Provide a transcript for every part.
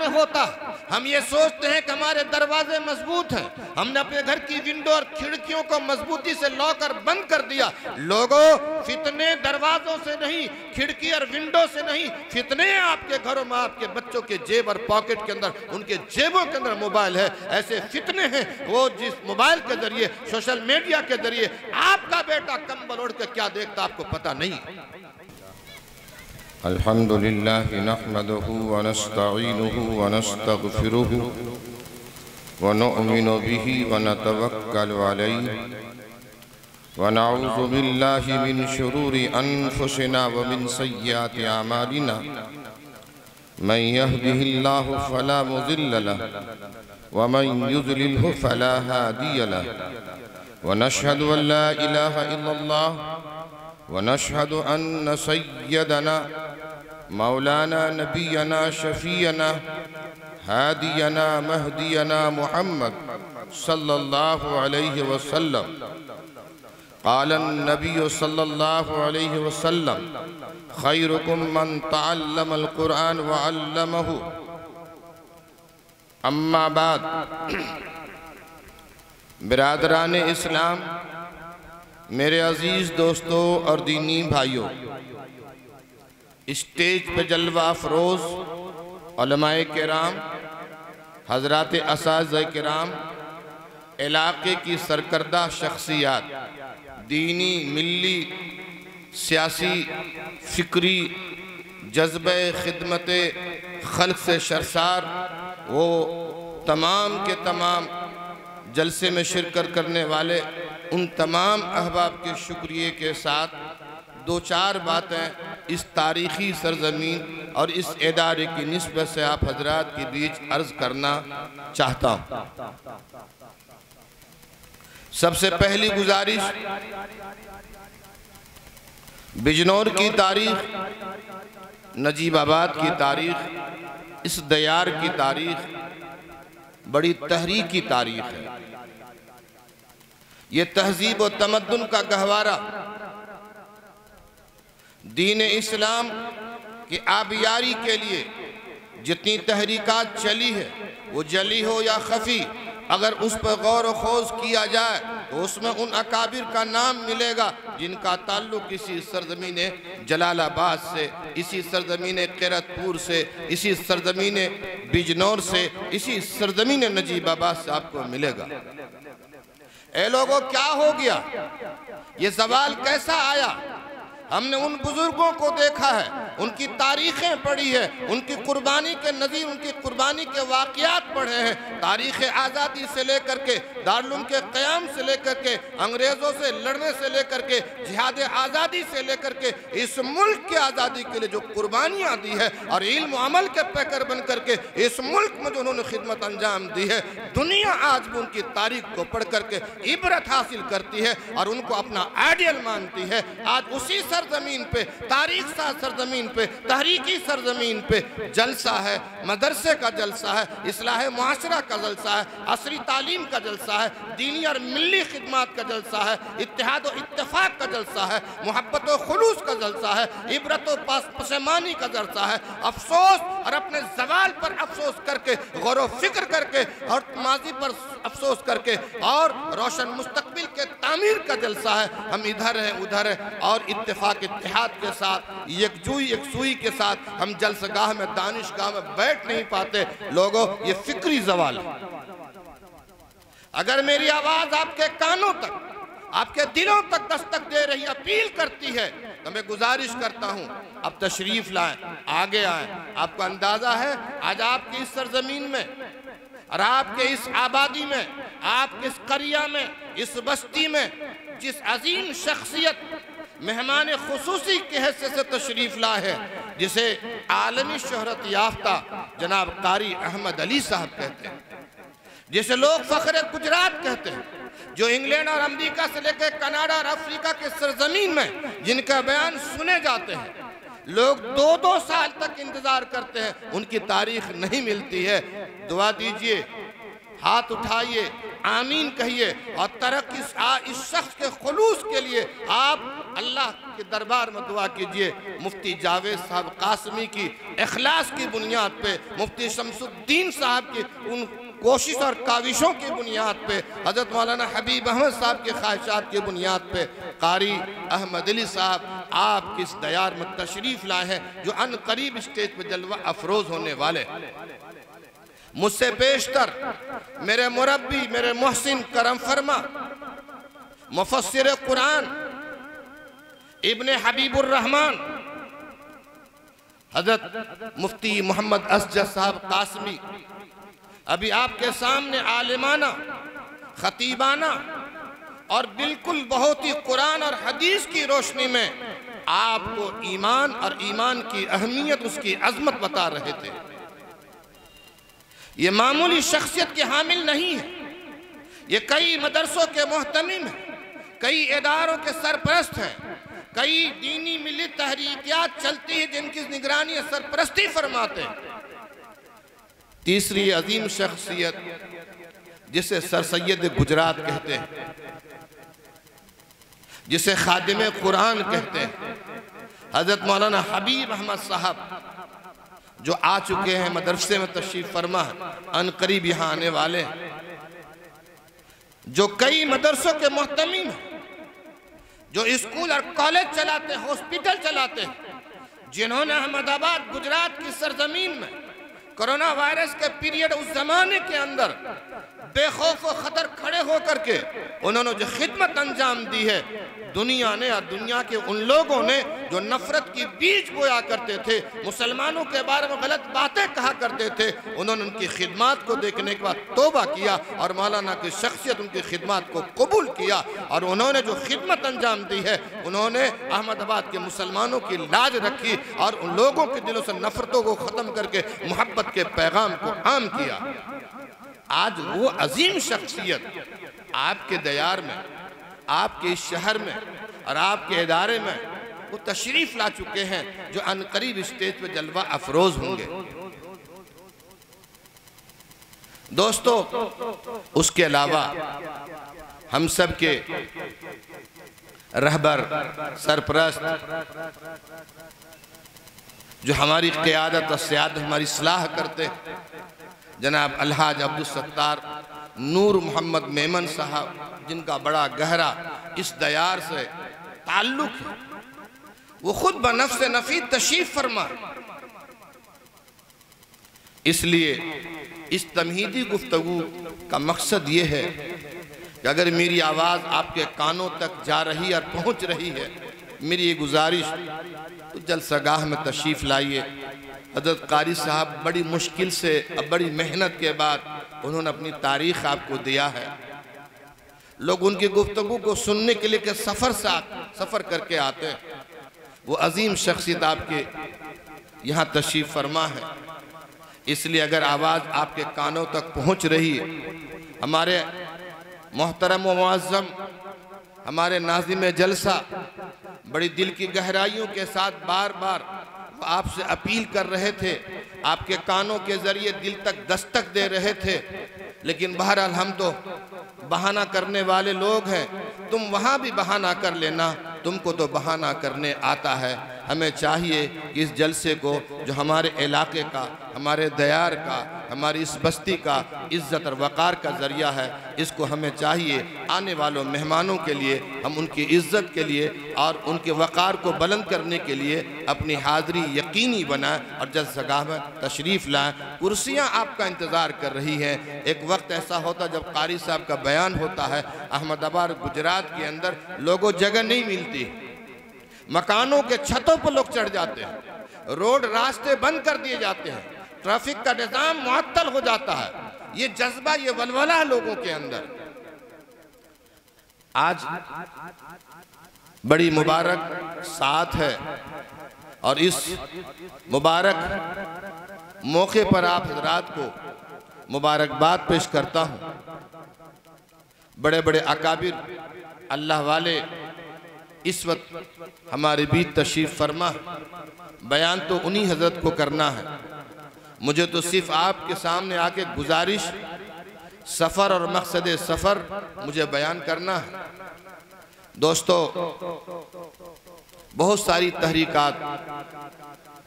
में होता है। हम ये सोचते हैं कि हमारे दरवाजे मजबूत हैं, हमने अपने घर की विंडो और खिड़कियों को मजबूती से लॉक और बंद कर दिया। लोगों, फितने दरवाजों से नहीं, खिड़की और विंडो से नहीं, फितने आपके घरों में, आपके बच्चों के जेब और पॉकेट के अंदर, उनके जेबों के अंदर मोबाइल है। ऐसे फितने हैं वो जिस मोबाइल के जरिए, सोशल मीडिया के जरिए आपका बेटा कंबल ओढ़ के क्या देखता आपको पता नहीं। अल्हम्दुलिल्लाह नहमदुहु व नस्तईनुहु व नस्तगफिरुहु व नु'मिनु बिही व नतवक्कलु अलैहि व नऊज़ु बिल्लाहि मिन शुरूरि अनफुसिना व मिन सय्यिआति अमालिना मन यहदिहिल्लाहु फला मुज़िल्ल लहु व मन युज़लिल्हु फला हादिय लहु व नशहदु अन ला इलाहा इल्लल्लाह व नशहदु अन्न सय्यदना मौलाना नबीना शफीना हादियना महदियना मुहम्मद सल्लल्लाहु अलैहि वसल्लम क़ाल नबी सल्लल्लाहु अलैहि वसल्लम खैरुकुम मन तअल्लमल कुरान व अल्लमहु। अम्मा बाद, बिरादरान इस्लाम, मेरे अजीज़ दोस्तों और दीनी भाइयों, स्टेज पे जलवा अफरोज़ उलमाए किराम, हज़रात असातिज़ा किराम, इलाक़े की सरकर्दा शख्सियात, दीनी, मिल्ली, सियासी, फ़िक्री, जज्बे खिदमत खल्क़ से शर्सार वो तमाम के तमाम जलसे में शिरकत करने वाले उन तमाम अहबाब के शुक्रिया के साथ दो चार बातें इस तारीख़ी सरज़मीन और इस इदारे की निस्बत से आप हजरात के बीच अर्ज़ करना चाहता हूँ। सबसे पहली गुजारिश, बिजनौर की तारीख़, नजीबाबाद की तारीख़, इस दयार की तारीख़ बड़ी तहरीक की तारीख़ है। ये तहजीब व तमद्दुन का गहवारा, दीन इस्लाम की आबियारी के लिए जितनी तहरीकात चली है, वो जली हो या खफी, अगर उस पर गौर व खोज किया जाए तो उसमें उन अकाबिर का नाम मिलेगा जिनका ताल्लुक़ इसी सरज़मीन जलालाबाद से, इसी सरज़मीन क़िरतपुर से, इसी सरज़मीन बिजनौर से, इसी सरज़मीन नजीबाबाद से आपको मिलेगा। ए लोगों, क्या हो गया? ये सवाल कैसा आया? हमने उन बुजुर्गों को देखा है, उनकी तारीखें पढ़ी है, उनकी कुर्बानी के नज़ीर, उनकी कुर्बानी के वाक़यात पढ़े हैं। तारीख़ आज़ादी से लेकर के, दारुल के क़याम से लेकर के, अंग्रेज़ों से लड़ने से लेकर के, जिहाद आज़ादी से लेकर के, इस मुल्क की आज़ादी के लिए जो कुर्बानियाँ दी है और इल्म व अमल के पैकर बन करके इस मुल्क में जो उन्होंने खिदमत अंजाम दी है, दुनिया आज भी उनकी तारीख़ को पढ़ करके इबरत हासिल करती है और उनको अपना आइडियल मानती है। आज उसी सरजमीन पे, तारीख सा सरजमीन पे, तहरीकी सरजमीन पे जलसा है, मदरसे का जलसा है, इस्लाह मुआशरा का जलसा है, असरी तालीम का जलसा है, दीनी और मिल्ली खिदमात का जलसा है, इत्तेहाद और इत्तेफाक का जलसा है, मोहब्बत और खुलूस का जलसा है, इबरत और पशेमानी का जलसा है, अफसोस और अपने ज़वाल पर अफसोस करके, गौर व फिक्र करके और माजी पर अफसोस करके और रोशन मुस्तकबिल के तामीर का जलसा है। हम इधर हैं उधर हैं और इत्तेफाक इत्तेहाद के साथ, यकजुई यकसुई के साथ हम जलसगाह में, दानिशगाह में बैठ नहीं पाते। लोगों, ये फिक्री ज़वाल है। अगर मेरी आवाज़ आपके कानों तक, आपके दिलों तक दस्तक दे रही, अपील करती है, तो मैं गुजारिश करता हूँ अब तशरीफ़ लाएं, आगे आएँ। आपको अंदाज़ा है आज आपकी इस सरजमीन में और आपके इस आबादी में, आपके इस करिया में, इस बस्ती में जिस अजीम शख्सियत मेहमान खुसूसी की हैसियत से तशरीफ़ ला है, जिसे आलमी शोहरत याफ्ता जनाब कारी अहमद अली साहब कहते हैं, जिसे लोग फ़ख्र गुजरात कहते हैं, जो इंग्लैंड और अमेरिका से लेकर कनाडा और अफ्रीका के सरजमीन में जिनका बयान सुने जाते हैं, लोग 2-2 साल तक इंतज़ार करते हैं, उनकी तारीख नहीं मिलती है। दुआ दीजिए, हाथ उठाइए, आमीन कहिए और तरक्की इस शख्स के खुलूस के लिए आप अल्लाह के दरबार में दुआ कीजिए मुफ्ती जावेद साहब कासमी की इखलास की बुनियाद पे, मुफ्ती शमसुद्दीन साहब की उन कोशिश और काविशों की बुनियाद पे, हज़रत मौलाना हबीब अहमद साहब के ख्वाहिशात की बुनियाद पे कारी अहमद अली साहब आप किस दयार में तशरीफ़ लाए हैं जो अन करीब स्टेज पर जलवा अफरोज़ होने वाले। मुझसे बेशतर मेरे मुरब्बी, मेरे मोहसिन करम फरमा, मुफस्सिर कुरान इब्ने हबीबुर रहमान हजरत मुफ्ती मोहम्मद असजद साहब कासमी अभी आपके सामने आलिमाना, खतीबाना और बिल्कुल बहुत ही कुरान और हदीस की रोशनी में आपको ईमान और ईमान की अहमियत, उसकी अजमत बता रहे थे। ये मामूली शख्सियत के हामिल नहीं है, ये कई मदरसों के मोहतमिम हैं, कई इदारों के सरपरस्त हैं, कई दीनी मिली तहरीकियात चलती है जिनकी निगरानी सरपरस्ती फरमाते हैं। तीसरी अजीम शख्सियत जिसे सर सैयद गुजरात कहते हैं, जिसे खादिम कुरान कहते हैं, हजरत मौलाना हबीब अहमद साहब जो आ चुके हैं, मदरसे में तशरीफ फरमा है, अनकरीब यहाँ आने वाले हैं, जो कई मदरसों के मोहतमीम हैं, जो स्कूल और कॉलेज चलाते हैं, हॉस्पिटल चलाते हैं, जिन्होंने अहमदाबाद गुजरात की सरजमीन में कोरोना वायरस के पीरियड उस जमाने के अंदर बेखौफ व खतर खड़े होकर के उन्होंने जो खिदमत अंजाम दी है, दुनिया ने और दुनिया के उन लोगों ने जो नफरत की बीज बोया करते थे, मुसलमानों के बारे में गलत बातें कहा करते थे, उन्होंने उनकी खिदमत को देखने के बाद तौबा किया और मौलाना की शख्सियत उनकी खिदमत को कबूल किया और उन्होंने जो खिदमत अंजाम दी है, उन्होंने अहमदाबाद के मुसलमानों की लाज रखी और उन लोगों के दिलों से नफरतों को ख़त्म करके मोहब्बत के पैगाम को आम किया। आज वो अजीम शख्सियत आपके दयार में, आपके इस शहर में और आपके इदारे में वो तशरीफ ला चुके हैं जो अनकरीब स्टेज पे जलवा अफरोज होंगे। दोस्तों, उसके अलावा हम सब के रहबर, सरपरस्त जो हमारी क़ियादत और सियादत, हमारी सलाह करते, जनाब अलहाज अब्दुल सत्तार नूर मोहम्मद मेमन साहब, जिनका बड़ा गहरा इस दयार से ताल्लुक है, वो खुद बनफ्स नफी तशरीफ फरमा। इसलिए इस तमहीदी गुफ्तगू का मकसद ये है कि अगर मेरी आवाज़ आपके कानों तक जा रही और पहुँच रही है, मेरी ये गुजारिश तो जलसागाह में तशरीफ़ लाइए। हज़रत कारी साहब बड़ी मुश्किल से, अब बड़ी मेहनत के बाद उन्होंने अपनी तारीख़ आपको दिया है। लोग उनकी गुफ्तगू को सुनने के लिए सफ़र करके आते हैं। वो अजीम शख्सियत आपके यहाँ तशरीफ़ फरमा है। इसलिए अगर आवाज़ आपके कानों तक पहुँच रही है, हमारे मोहतरम व मुअज़्ज़म, हमारे नाज़िम जलसा बड़ी दिल की गहराइयों के साथ बार बार आपसे अपील कर रहे थे, आपके कानों के ज़रिए दिल तक दस्तक दे रहे थे, लेकिन बहरहाल हम तो बहाना करने वाले लोग हैं। तुम वहाँ भी बहाना कर लेना, तुमको तो बहाना करने आता है। हमें चाहिए कि इस जलसे को, जो हमारे इलाके का, हमारे दयार का, हमारी इस बस्ती का इज़्ज़त और वक़ार का ज़रिया है, इसको हमें चाहिए आने वालों मेहमानों के लिए हम उनकी इज़्ज़त के लिए और उनके वक़ार को बुलंद करने के लिए अपनी हाज़िरी यकीनी बनाएं और जलसागाह में तशरीफ़ लाएं। कुर्सियाँ आपका इंतज़ार कर रही हैं। एक वक्त ऐसा होता जब कारी साहब का बयान होता है, अहमदाबाद गुजरात के अंदर लोगों जगह नहीं मिलती, मकानों के छतों पर लोग चढ़ जाते हैं, रोड रास्ते बंद कर दिए जाते हैं, ट्रैफिक का निज़ाम मुअत्तल हो जाता है। ये जज्बा, ये वलवला है लोगों के अंदर। आज बड़ी मुबारक साथ है और इस मुबारक मौके पर आप हज़रात को मुबारकबाद पेश करता हूँ। बड़े बड़े अकाबिर अल्लाह वाले इस वक्त हमारे बीच तशरीफ़ फरमा। बयान तो उन्हीं हज़रत को करना है, मुझे तो सिर्फ आपके सामने आके गुजारिश, सफ़र और मकसद सफ़र मुझे बयान करना है। दोस्तों, बहुत सारी तहरीकात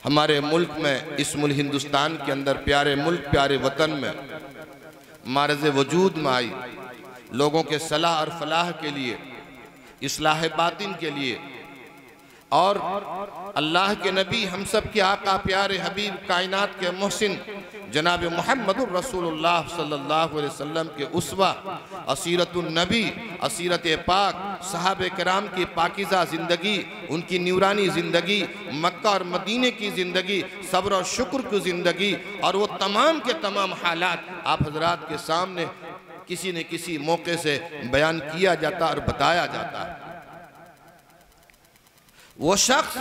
हमारे मुल्क में, इस मुल्क हिंदुस्तान के अंदर, प्यारे मुल्क प्यारे वतन में मारज़ वजूद में आई, लोगों के सलाह और फलाह के लिए, इस्लाह बातिन के लिए। और अल्लाह के नबी, हम सब के आका, प्यारे हबीब, कायनात के मोहसिन जनाब मुहम्मदुर रसूलुल्लाह सल्लल्लाहु अलैहि वसल्लम के उसवा, असीरतुन नबी, असीरत पाक, सहाबे कराम की पाकीज़ा ज़िंदगी, उनकी न्यूरानी ज़िंदगी, मक्का और मदीने की ज़िंदगी, सब्र और शुक्र की ज़िंदगी, और वो तमाम के तमाम हालात आप हजरात के सामने किसी न किसी मौके से बयान किया जाता और बताया जाता है। वो शख्स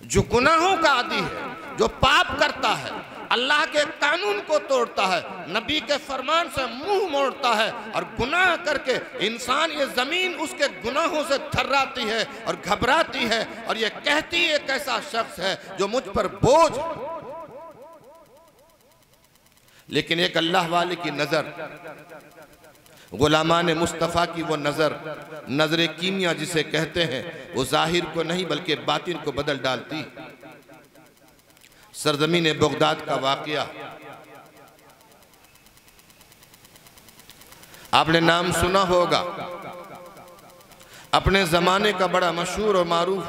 जो गुनाहों का आदी है, जो पाप करता है, अल्लाह के कानून को तोड़ता है, नबी के फरमान से मुंह मोड़ता है और गुनाह करके इंसान, ये जमीन उसके गुनाहों से थर्राती है और घबराती है और ये कहती है कैसा शख्स है जो मुझ पर बोझ है। लेकिन एक अल्लाह वाले की नजर, गुलामान मुस्तफ़ा की वो नजर कीमिया जिसे कहते हैं, वो जाहिर को नहीं बल्कि बातिन को बदल डालती। सरजमीन बगदाद का वाक़या आपने नाम सुना होगा। अपने ज़माने का बड़ा मशहूर और मारूफ,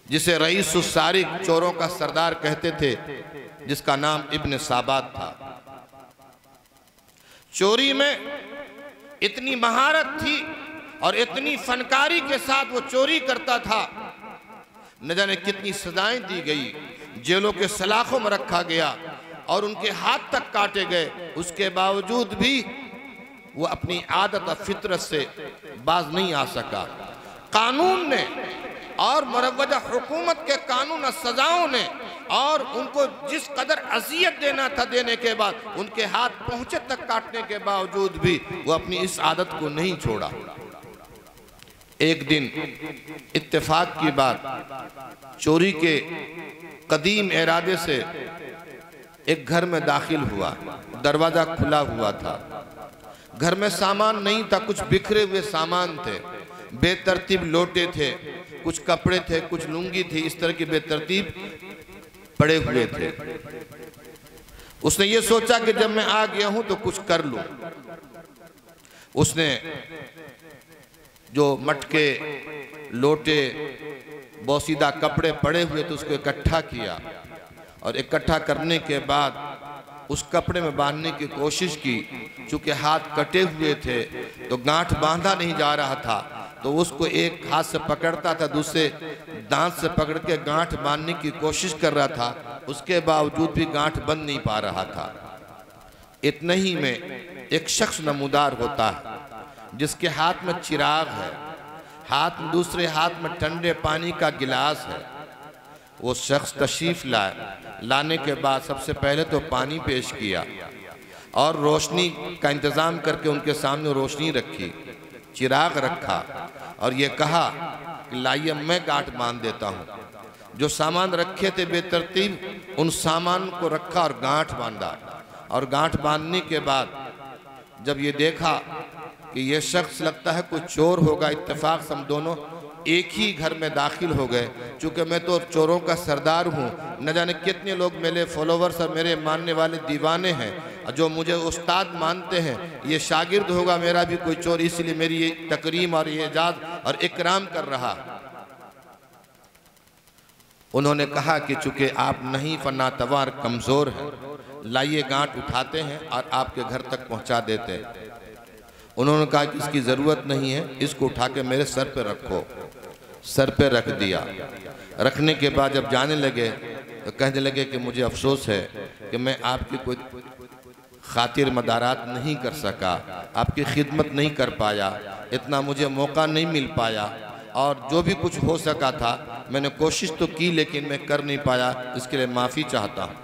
जिसे रईस सारिक, चोरों का सरदार कहते थे, जिसका नाम इब्न साबात था। चोरी में इतनी महारत थी और इतनी फनकारी के साथ वो चोरी करता था, न जाने कितनी सजाएं दी गई, जेलों के सलाखों में रखा गया और उनके हाथ तक काटे गए। उसके बावजूद भी वो अपनी आदत और फितरत से बाज नहीं आ सका। कानून ने और मुरव्वजा हुकूमत के कानून और सजाओं ने और उनको जिस कदर अज़ियत देना था देने के बाद, उनके हाथ पहुंचे तक काटने के बावजूद भी वो अपनी इस आदत को नहीं छोड़ा। एक दिन इत्तेफाक की बात, चोरी के कदीम इरादे से एक घर में दाखिल हुआ। दरवाजा खुला हुआ था, घर में सामान नहीं था, कुछ बिखरे हुए सामान थे, बेतरतीब लोटे थे, कुछ कपड़े थे, कुछ लुंगी थी, इस तरह की बेतरतीब पड़े हुए थे। उसने ये सोचा कि जब मैं आ गया हूं तो कुछ कर लूं। उसने जो मटके, लोटे, बोसीदा कपड़े पड़े हुए थे उसको इकट्ठा किया और इकट्ठा करने के बाद उस कपड़े में बांधने की कोशिश की। चूंकि हाथ कटे हुए थे तो गांठ बांधा नहीं जा रहा था, तो उसको एक हाथ से पकड़ता था, दूसरे दांत से पकड़ के गांठ बांधने की कोशिश कर रहा था। उसके बावजूद भी गांठ बंध नहीं पा रहा था। इतने ही में एक शख्स नमूदार होता है जिसके हाथ में चिराग है, दूसरे हाथ में ठंडे पानी का गिलास है। वो शख्स तशरीफ लाने के बाद सबसे पहले तो पानी पेश किया और रोशनी का इंतज़ाम करके उनके सामने रोशनी रखी, चिराग रखा और ये कहा कि लाइए मैं गांठ बांध देता हूँ। जो सामान रखे थे बेतरतीब, उन सामान को रखा और गांठ बांधा। और गांठ बांधने के बाद जब ये देखा कि ये शख्स लगता है कोई चोर होगा, इत्तेफाक से हम दोनों एक ही घर में दाखिल हो गए। चूँकि मैं तो चोरों का सरदार हूँ, न जाने कितने लोग मेरे फॉलोवर्स और मेरे मानने वाले दीवाने हैं जो मुझे उस्ताद मानते हैं, ये शागिर्द होगा मेरा भी कोई चोर, इसलिए मेरी ये तकरीम और ये एजाज़ और इकराम कर रहा। उन्होंने कहा कि चूँकि आप नहीं फनातवार कमज़ोर हैं, लाइए गांठ उठाते हैं और आपके घर तक पहुँचा देते हैं। उन्होंने कहा कि इसकी ज़रूरत नहीं है, इसको उठा के मेरे सर पे रखो। सर पे रख दिया। रखने के बाद जब जाने लगे तो कहने लगे कि मुझे अफसोस है कि मैं आपकी कोई खातिर मदारात नहीं कर सका, आपकी खिदमत नहीं कर पाया, इतना मुझे मौका नहीं मिल पाया और जो भी कुछ हो सका था मैंने कोशिश तो की लेकिन मैं कर नहीं पाया, इसके लिए माफ़ी चाहता हूँ।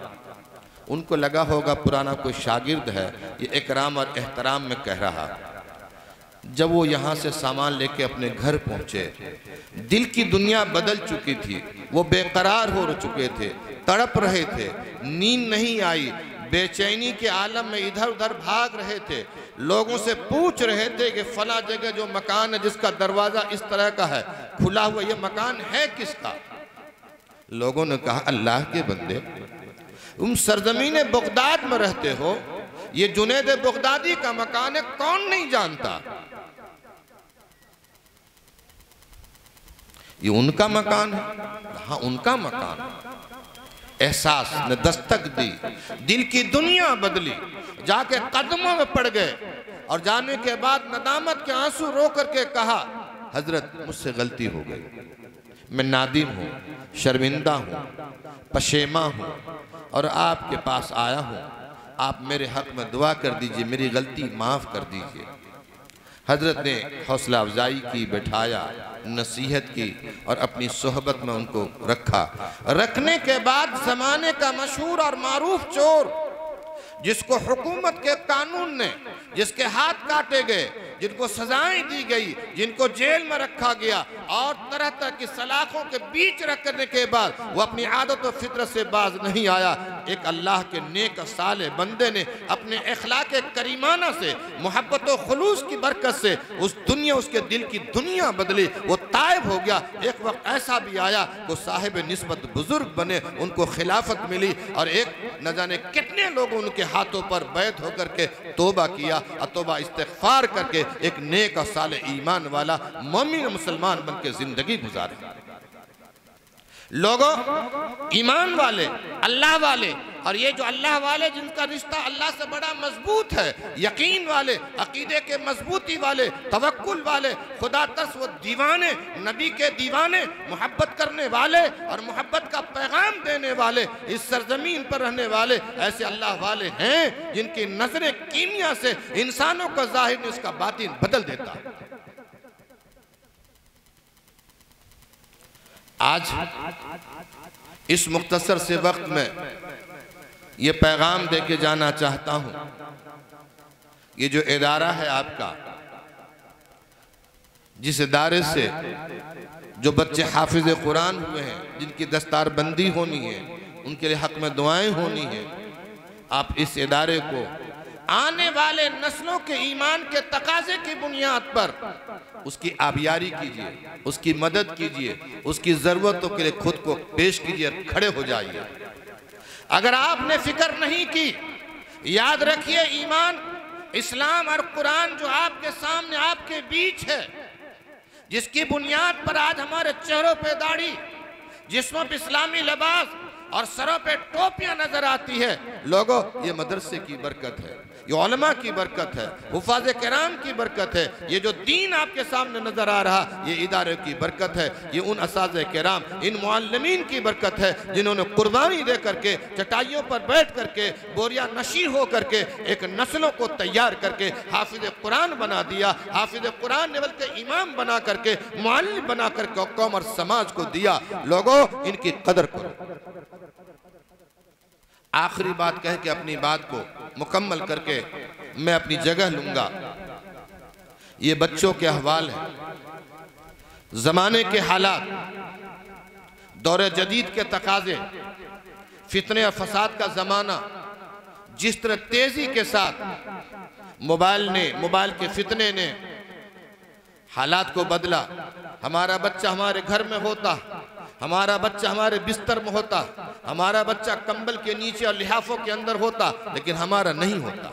उनको लगा होगा पुराना कोई शागिर्द है, ये इकराम और एहतराम में कह रहा। जब वो यहाँ से सामान लेके अपने घर पहुँचे, दिल की दुनिया बदल चुकी थी, वो बेकरार हो चुके थे, तड़प रहे थे, नींद नहीं आई, बेचैनी के आलम में इधर उधर भाग रहे थे, लोगों से पूछ रहे थे कि फला जगह जो मकान है जिसका दरवाजा इस तरह का है खुला हुआ, ये मकान है किसका? लोगों ने कहा अल्लाह के बंदे, तुम सरजमीन बगदाद में रहते हो, ये जुनैद बगदादी का मकान है, कौन नहीं जानता? ये उनका मकान है। हाँ, उनका मकान। एहसास ने दस्तक दी, दिल की दुनिया बदली, जाके कदमों में पड़ गए और जाने के बाद नदामत के आंसू रो करके कहा हजरत मुझसे गलती हो गई, मैं नादिम हूँ, शर्मिंदा हूँ, पशेमा हूँ और आपके पास आया हूँ, आप मेरे हक में दुआ कर दीजिए, मेरी गलती माफ़ कर दीजिए। हजरत ने हौसला अफजाई की, बैठाया, नसीहत की और अपनी सोहबत में उनको रखा। रखने के बाद ज़माने का मशहूर और मारूफ चोर, जिसको हुकूमत के कानून ने, जिसके हाथ काटे गए, जिनको सजाएं दी गई, जिनको जेल में रखा गया और तरह तरह की सलाखों के बीच रख करने के बाद वो अपनी आदत और फितरत से बाज नहीं आया। एक अल्लाह के नेक साले बंदे ने अपने अखलाक करीमाना से, मोहब्बत और खुलूस की बरकत से उस दुनिया, उसके दिल की दुनिया बदली, वो तायब हो गया। एक वक्त ऐसा भी आया वो साहिब निस्बत बुजुर्ग बने, उनको खिलाफत मिली और एक न जाने कितने लोगों उनके हाथों पर बैत होकर के तौबा किया और तौबा इस्तिग़फ़ार करके एक नेक और साले ईमान वाला मोमिन मुसलमान बन के जिंदगी गुजारे। लोगों, ईमान वाले, अल्लाह वाले, और ये जो अल्लाह वाले जिनका रिश्ता अल्लाह से बड़ा मजबूत है, यकीन वाले, अकीदे के मजबूती वाले, तवक्कुल वाले, खुदा तर्स वो दीवाने, नबी के दीवाने, मोहब्बत करने वाले और मोहब्बत का पैगाम देने वाले, इस सरजमीन पर रहने वाले ऐसे अल्लाह वाले हैं जिनकी नजरें कीमिया से इंसानों का जाहिर ने उसका बातिन बदल देता है। आज इस मुख्तसर से वक्त में ये पैगाम दे के जाना चाहता हूँ, ये जो इदारा है आपका, जिस इदारे से जो बच्चे हाफिज कुरान हुए हैं, जिनकी दस्तारबंदी होनी है, उनके लिए हक में दुआएं होनी है, आप इस इदारे को आने वाले नस्लों के ईमान के तकाजे की बुनियाद पर उसकी आबियारी कीजिए, उसकी मदद कीजिए, उसकी ज़रूरतों के लिए खुद को पेश कीजिए, खड़े हो जाइए। अगर आपने फिक्र नहीं की, याद रखिए ईमान, इस्लाम और कुरान जो आपके सामने, आपके बीच है, जिसकी बुनियाद पर आज हमारे चेहरों पे दाढ़ी, जिस्मों पे इस्लामी लिबास और सरों पे टोपियां नजर आती है, लोगों ये मदरसे की बरकत है, ये उलमा की बरकत है, हुफ़ाज़ किराम की बरकत है, ये जो दीन आपके सामने नजर आ रहा ये इदारे की बरकत है, ये उन असाज़े किराम, इन मुअल्लिमीन की बरकत है जिन्होंने कुर्बानी दे करके, चटाइयों पर बैठ करके, बोरिया नशी हो करके एक नस्लों को तैयार करके हाफिज़ कुरान बना दिया। हाफिज़ कुरान ने बल्कि इमाम बना करके, मुअल्लिम बना करके कौम और समाज को दिया। लोगों इनकी कदर करो। आखिरी बात कह के अपनी बात को मुकम्मल करके मैं अपनी जगह लूंगा। ये बच्चों के अहवाल है, ज़माने के हालात, दौरे जदीद के तकाजे, फितने और फसाद का ज़माना, जिस तरह तेज़ी के साथ मोबाइल के फितने ने हालात को बदला। हमारा बच्चा हमारे घर में होता, हमारा बच्चा हमारे बिस्तर में होता, हमारा बच्चा कंबल के नीचे और लिहाफों के अंदर होता, लेकिन हमारा नहीं होता।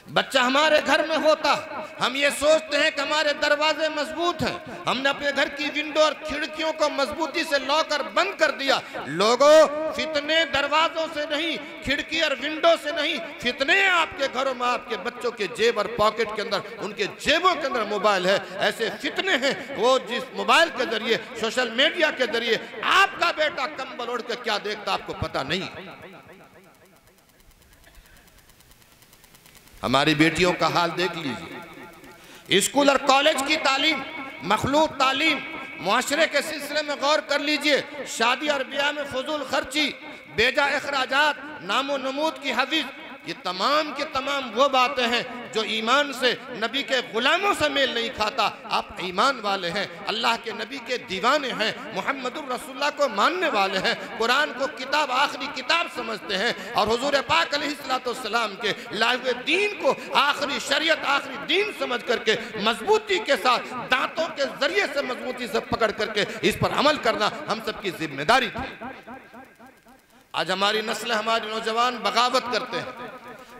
बच्चा हमारे घर में होता, हम ये सोचते हैं कि हमारे दरवाजे मजबूत हैं, हमने अपने घर की विंडो और खिड़कियों को मजबूती से लॉक और बंद कर दिया। लोगों, फितने दरवाजों से नहीं, खिड़की और विंडो से नहीं, फितने आपके घरों में, आपके बच्चों के जेब और पॉकेट के अंदर, उनके जेबों के अंदर मोबाइल है। ऐसे फितने हैं वो जिस मोबाइल के जरिए, सोशल मीडिया के जरिए आपका बेटा कंबल ओढ़ के क्या देखता आपको पता नहीं। हमारी बेटियों का हाल देख लीजिए। स्कूल और कॉलेज की तालीम, मखलूत तालीम, मुआशरे के सिलसिले में गौर कर लीजिए। शादी और ब्याह में फजूल खर्ची, बेजा अखराजात, नामो नमूद की हवीज, ये तमाम के तमाम वो बातें हैं जो ईमान से, नबी के गुलामों से मेल नहीं खाता। आप ईमान वाले हैं, अल्लाह के नबी के दीवाने हैं, मुहम्मदुर रसूलुल्लाह को मानने वाले हैं, कुरान को किताब आखिरी किताब समझते हैं और हुजूर पाक अलैहिस्सलाम के लाए हुए दीन को आखिरी शरीयत, आखिरी दीन समझ करके मजबूती के साथ, दांतों के जरिए से मजबूती से पकड़ करके इस पर अमल करना हम सबकी जिम्मेदारी थी। आज हमारी नस्ल, हमारे नौजवान बगावत करते हैं,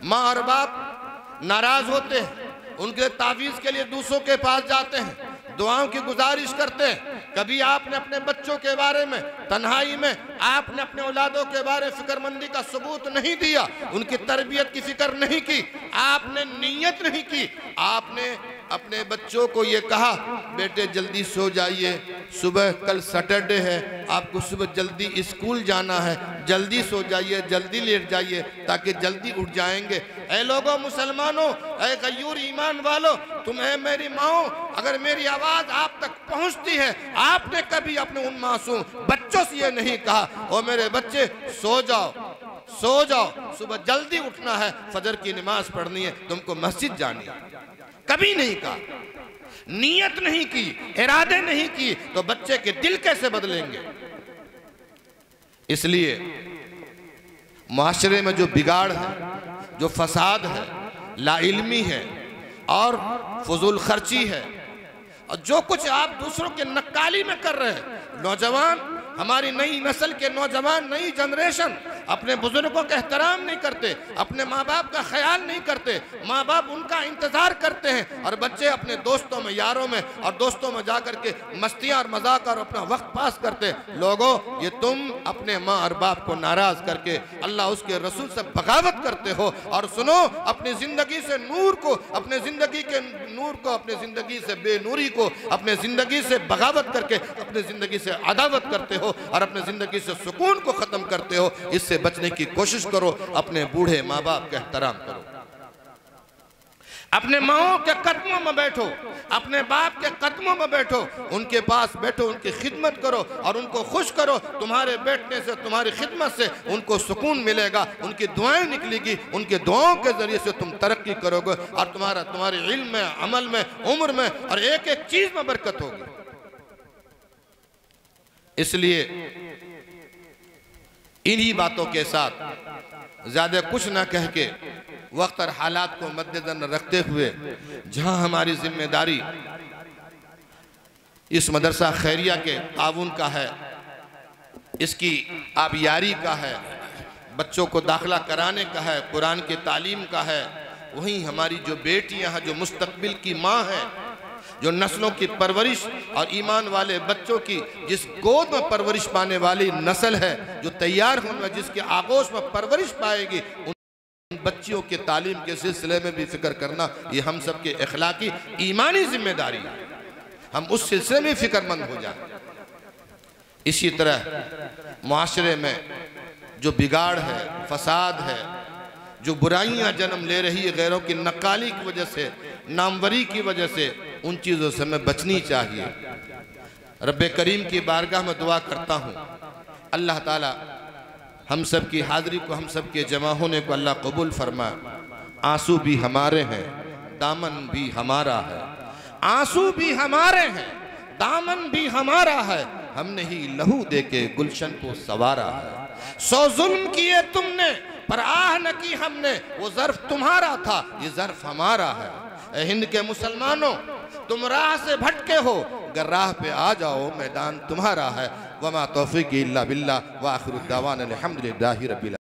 माँ और बाप नाराज होते हैं, उनके तावीज़ के लिए दूसरों के पास जाते हैं, दुआओं की गुजारिश करते हैं। कभी आपने अपने बच्चों के बारे में तन्हाई में आपने अपने औलादों के बारे में फिक्रमंदी का सबूत नहीं दिया, उनकी तरबियत की फिक्र नहीं की, आपने नीयत नहीं की। आपने अपने बच्चों को ये कहा, बेटे जल्दी सो जाइए, सुबह कल सैटरडे है, आपको सुबह जल्दी स्कूल जाना है, जल्दी सो जाइए, जल्दी लेट जाइए ताकि जल्दी उठ जाएंगे। ऐ लोगों, मुसलमानों, ऐ गयूर ईमान वालों, तुम्हें मेरी माओ, अगर मेरी आवाज़ आप तक पहुंचती है, आपने कभी अपने उन मासूम बच्चों से ये नहीं कहा, ओ मेरे बच्चे सो जाओ, सो जाओ, सुबह जल्दी उठना है, फजर की नमाज पढ़नी है, तुमको मस्जिद जानी है। कभी नहीं कहा, नीयत नहीं की, इरादे नहीं की, तो बच्चे के दिल कैसे बदलेंगे? इसलिए माशरे में जो बिगाड़ है, जो फसाद है, लाइल्मी है और फजूल खर्ची है, और जो कुछ आप दूसरों के नक्काली में कर रहे हैं, नौजवान, हमारी नई नस्ल के नौजवान, नई जनरेशन अपने बुजुर्गों का एहतराम नहीं करते, अपने माँ बाप का ख्याल नहीं करते, माँ बाप उनका इंतजार करते हैं और बच्चे अपने दोस्तों में, यारों में और दोस्तों में जाकर के मस्तियाँ और मजाक और अपना वक्त पास करते। लोगों, ये तुम अपने माँ और बाप को नाराज करके अल्लाह उसके रसूल से बगावत करते हो। और सुनो, अपनी जिंदगी से नूर को, अपने जिंदगी के नूर को, अपने जिंदगी से बेनूरी को, अपने जिंदगी से बगावत करके अपने जिंदगी से अदावत करते हो और अपने जिंदगी से सुकून को खत्म करते हो। इससे बचने की कोशिश करो, अपने बूढ़े माँ बाप का एहतराम करो, अपने माओ के कदमों में बैठो, अपने बाप के कदमों में बैठो, उनके पास बैठो, उनकी खिदमत करो और उनको खुश करो। तुम्हारे बैठने से, तुम्हारी खिदमत से उनको सुकून मिलेगा, उनकी दुआएं निकलेगी, उनके दुआओं के जरिए से तुम तरक्की करोगे और तुम्हारे इल्म में, अमल में, उम्र में और एक एक चीज में बरकत होगी। इसलिए इन्हीं बातों के साथ ज्यादा कुछ ना कह के वक्त और हालात को मद्देनजर रखते हुए, जहां हमारी जिम्मेदारी इस मदरसा खैरिया के ताउन का है, इसकी आबियारी का है, बच्चों को दाखिला कराने का है, कुरान की तालीम का है, वहीं हमारी जो बेटियां हैं, जो मुस्तकबिल की माँ हैं, जो नस्लों की परवरिश और ईमान वाले बच्चों की जिस गोद में परवरिश पाने वाली नस्ल है, जो तैयार होने, जिसके आगोश में परवरिश पाएगी, उन बच्चियों के तालीम के सिलसिले में भी फिक्र करना ये हम सब के अखलाकी ईमानी जिम्मेदारी है। हम उस सिलसिले में फिक्रमंद हो जाए। इसी तरह माशरे में जो बिगाड़ है, फसाद है, जो बुराइयां जन्म ले रही है गैरों की नक्काली की वजह से, नामवरी की वजह से, उन चीज़ों से हमें बचनी चाहिए। रब्बे करीम की बारगाह में दुआ करता हूँ, अल्लाह ताला हम सब की हाज़िरी को, हम सब के जमा होने को अल्लाह कबूल फरमाए। आंसू भी हमारे हैं, दामन भी हमारा है, आंसू भी हमारे हैं, दामन भी हमारा है, हमने ही लहू दे के गुलशन को सवारा है। 100 जुल्म किए तुमने पर आह न की हमने, वो ज़र्फ तुम्हारा था, ये ज़र्फ हमारा है। ए हिंद के मुसलमानों, तुम राह से भटके हो, अगर राह पे आ जाओ, मैदान तुम्हारा है। वमा तौफीक़ी इल्ला बिल्लाह व आखिरु दावाना अल्हम्दुलिल्लाहि रब्बिल